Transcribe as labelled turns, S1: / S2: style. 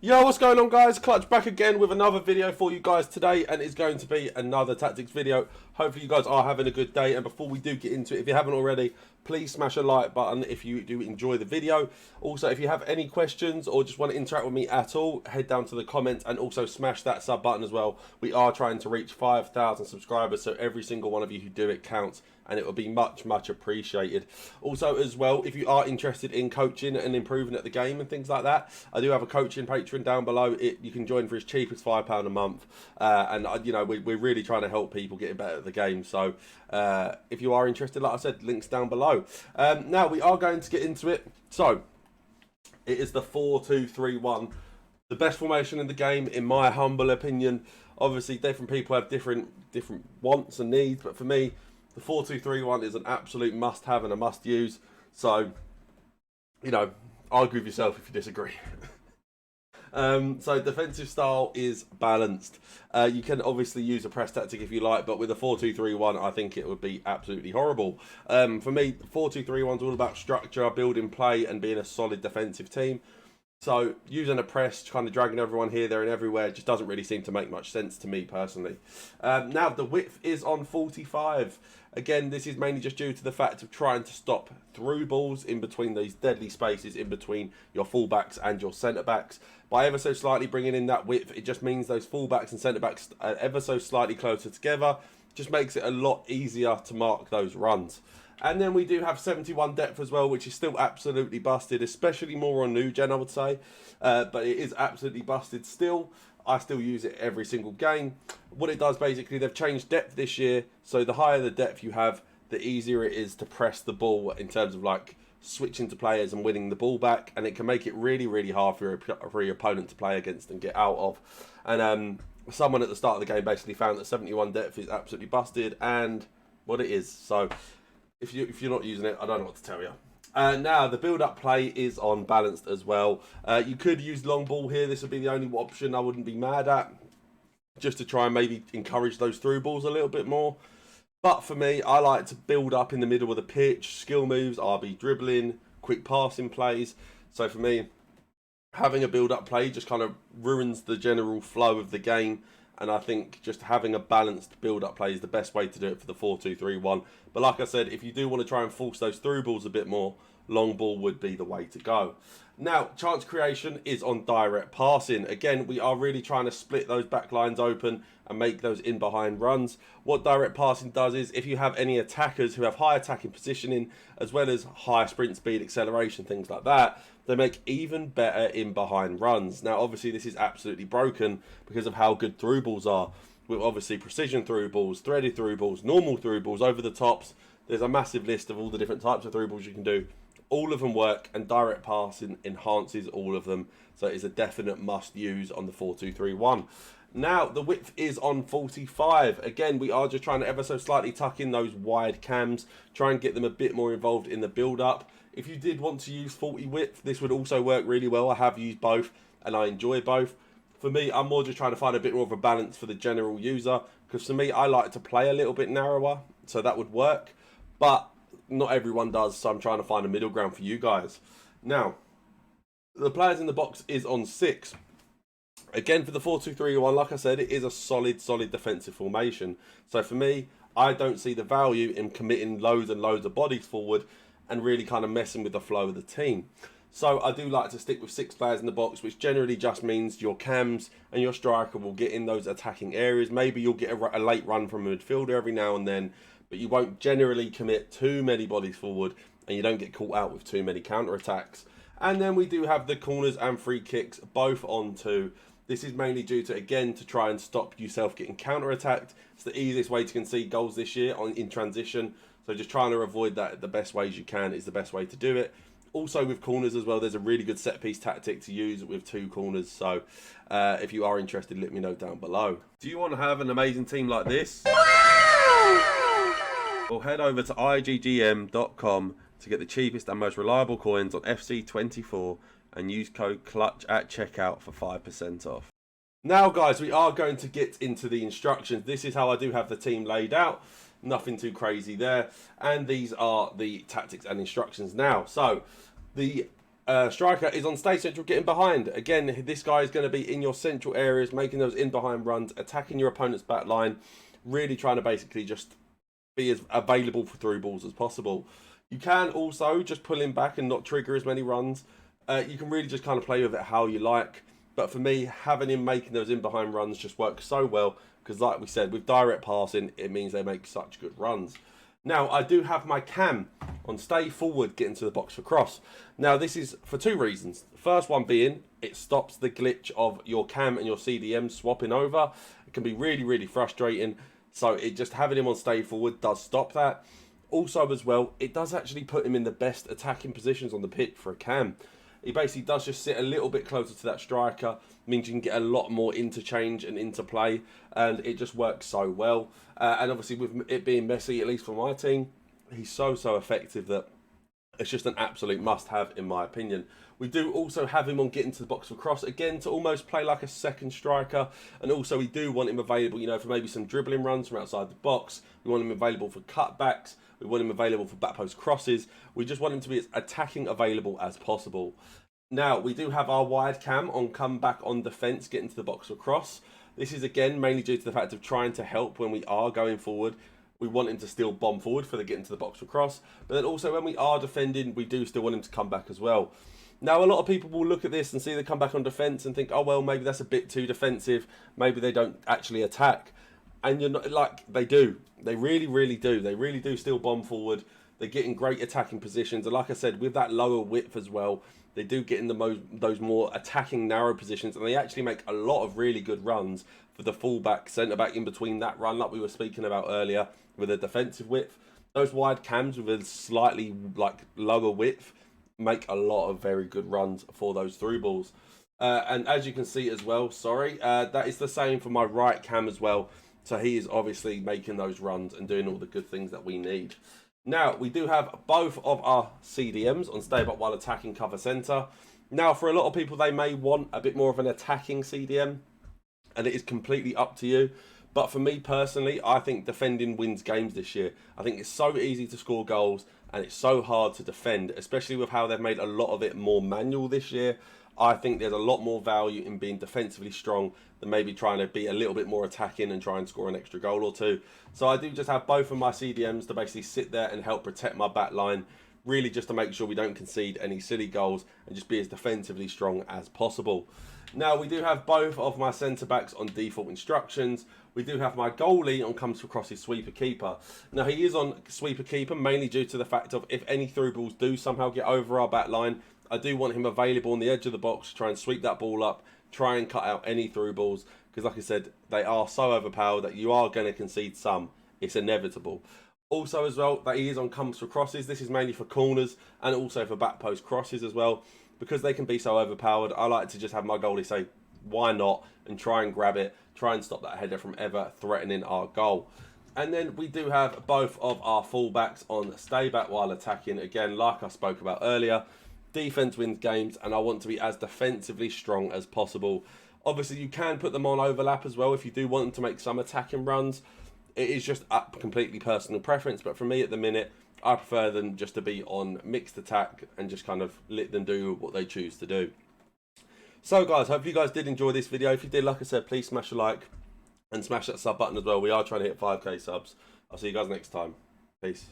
S1: Yo, what's going on, guys? Clutch back again with another video for you guys today, and it's going to be another tactics video. Hopefully you guys are having a good day, and before we do get into it, if you haven't already, please smash a like button if you do enjoy the video. Also, if you have any questions or just want to interact with me at all, head down to the comments and also smash that sub button as well. We are trying to reach 5,000 subscribers, so every single one of you who do it counts, and it will be much appreciated. Also as well, if you are interested in coaching and improving at the game and things like that, I do have a coaching Patreon down below. You can join for as cheap as £5 a month, and you know, we're really trying to help people getting better at the game. So if you are interested, like I said, links down below. Now we are going to get into it. So it is the 4-2-3-1, the best formation in the game in my humble opinion. Obviously different people have different wants and needs, but for me, the 4-2-3-1 is an absolute must-have and a must-use. So, you know, argue with yourself if you disagree. So defensive style is balanced. You can obviously use a press tactic if you like, but with a 4-2-3-1, I think it would be absolutely horrible. For me, 4-2-3-1 is all about structure, building play, and being a solid defensive team. So using a press, kind of dragging everyone here, there, and everywhere just doesn't really seem to make much sense to me personally. Now the width is on 45. Again, this is mainly just due to the fact of trying to stop through balls in between these deadly spaces in between your fullbacks and your centre backs. By ever so slightly bringing in that width, it just means those fullbacks and centre backs are ever so slightly closer together. Just makes it a lot easier to mark those runs. And then we do have 71 depth as well, which is still absolutely busted, especially more on new gen, I would say. But it is absolutely busted still. I still use it every single game. What it does, basically, they've changed depth this year. So the higher the depth you have, the easier it is to press the ball in terms of like switching to players and winning the ball back. And it can make it really hard for your opponent to play against and get out of. And someone at the start of the game basically found that 71 depth is absolutely busted, and what it is. So if you're not using it, I don't know what to tell you. Now the build-up play is on balanced as well. You could use long ball here. This would be the only option I wouldn't be mad at, just to try and maybe encourage those through balls a little bit more. But for me, I like to build up in the middle of the pitch, skill moves, RB dribbling, quick passing plays. So for me, having a build-up play just kind of ruins the general flow of the game. And I think just having a balanced build-up play is the best way to do it for the 4-2-3-1. But like I said, if you do want to try and force those through balls a bit more, long ball would be the way to go. Now, chance creation is on direct passing. Again, we are really trying to split those back lines open and make those in-behind runs. What direct passing does is, if you have any attackers who have high attacking positioning, as well as high sprint speed, acceleration, things like that, they make even better in-behind runs. Now, obviously, this is absolutely broken because of how good through balls are. With obviously precision through balls, threaded through balls, normal through balls, over the tops. There's a massive list of all the different types of through balls you can do. All of them work, and direct passing enhances all of them. So it is a definite must use on the 4-2-3-1. Now, the width is on 45. Again, we are just trying to ever so slightly tuck in those wide cams, try and get them a bit more involved in the build-up. If you did want to use 40 width, this would also work really well. I have used both, and I enjoy both. For me, I'm more just trying to find a bit more of a balance for the general user, because for me, I like to play a little bit narrower, so that would work. But not everyone does, so I'm trying to find a middle ground for you guys. Now, the players in the box is on 6. Again, for the 4-2-3-1, like I said, it is a solid defensive formation. So for me, I don't see the value in committing loads and loads of bodies forward and really kind of messing with the flow of the team. So I do like to stick with 6 players in the box, which generally just means your cams and your striker will get in those attacking areas. Maybe you'll get a late run from a midfielder every now and then, but you won't generally commit too many bodies forward, and you don't get caught out with too many counter-attacks. And then we do have the corners and free kicks both on 2. This is mainly due to, again, to try and stop yourself getting counter-attacked. It's the easiest way to concede goals this year in transition. So just trying to avoid that the best ways you can is the best way to do it. Also with corners as well, there's a really good set-piece tactic to use with 2 corners. So if you are interested, let me know down below. Do you want to have an amazing team like this? Well, head over to iggm.com to get the cheapest and most reliable coins on FC24 and use code CLUTCH at checkout for 5% off. Now, guys, we are going to get into the instructions. This is how I do have the team laid out. Nothing too crazy there. And these are the tactics and instructions now. So, the striker is on stay central, getting behind. Again, this guy is going to be in your central areas, making those in behind runs, attacking your opponent's back line, really trying to basically just be as available for through balls as possible. You can also just pull him back and not trigger as many runs. You can really just kind of play with it how you like. But for me, having him making those in behind runs just works so well, because like we said, with direct passing, it means they make such good runs. Now, I do have my cam on stay forward, getting to the box for cross. Now, this is for two reasons. The first one being, it stops the glitch of your cam and your CDM swapping over. It can be really, really frustrating. So it just having him on stay forward does stop that. Also as well, it does actually put him in the best attacking positions on the pitch for a cam. He basically does just sit a little bit closer to that striker, means you can get a lot more interchange and interplay, and it just works so well. And obviously with it being Messi, at least for my team, he's so effective that it's just an absolute must-have in my opinion. We do also have him on getting to the box for cross, again, to almost play like a second striker. And also we do want him available, you know, for maybe some dribbling runs from outside the box. We want him available for cutbacks. We want him available for back post crosses. We just want him to be as attacking available as possible. Now, we do have our wide cam on come back on defence, getting to the box for cross. This is, again, mainly due to the fact of trying to help when we are going forward. We want him to still bomb forward for the getting to the box for cross. But then also when we are defending, we do still want him to come back as well. Now, a lot of people will look at this and see the comeback on defence and think, oh, well, maybe that's a bit too defensive. Maybe they don't actually attack. And you're not, like, they do. They really, really do. They really do still bomb forward. They get in great attacking positions. And like I said, with that lower width as well, they do get in those more attacking narrow positions. And they actually make a lot of really good runs for the fullback, centre-back in between that run like we were speaking about earlier with a defensive width. Those wide cams with a slightly, like, lower width make a lot of very good runs for those through balls. And as you can see as well, that is the same for my right cam as well. So he is obviously making those runs and doing all the good things that we need. Now, we do have both of our CDMs on stay back while attacking cover centre. Now, for a lot of people, they may want a bit more of an attacking CDM, and it is completely up to you. But for me personally, I think defending wins games this year. I think it's so easy to score goals, and it's so hard to defend, especially with how they've made a lot of it more manual this year. I think there's a lot more value in being defensively strong than maybe trying to be a little bit more attacking and try and score an extra goal or two. So I do just have both of my CDMs to basically sit there and help protect my back line, really just to make sure we don't concede any silly goals and just be as defensively strong as possible. Now, we do have both of my centre-backs on default instructions. We do have my goalie on comes across his sweeper keeper. Now, he is on sweeper keeper mainly due to the fact of if any through balls do somehow get over our back line, I do want him available on the edge of the box to try and sweep that ball up, try and cut out any through balls, because like I said, they are so overpowered that you are going to concede some. It's inevitable. Also as well, that he is on comes for crosses. This is mainly for corners and also for back post crosses as well. Because they can be so overpowered, I like to just have my goalie say, why not? And try and grab it, try and stop that header from ever threatening our goal. And then we do have both of our fullbacks on stay back while attacking. Again, like I spoke about earlier, defense wins games, and I want to be as defensively strong as possible. Obviously, you can put them on overlap as well if you do want them to make some attacking runs. It is just up completely personal preference, but for me at the minute, I prefer them just to be on mixed attack and just kind of let them do what they choose to do. So guys, hope you guys did enjoy this video. If you did, like I said, please smash a like and smash that sub button as well. We are trying to hit 5k subs. I'll see you guys next time. Peace.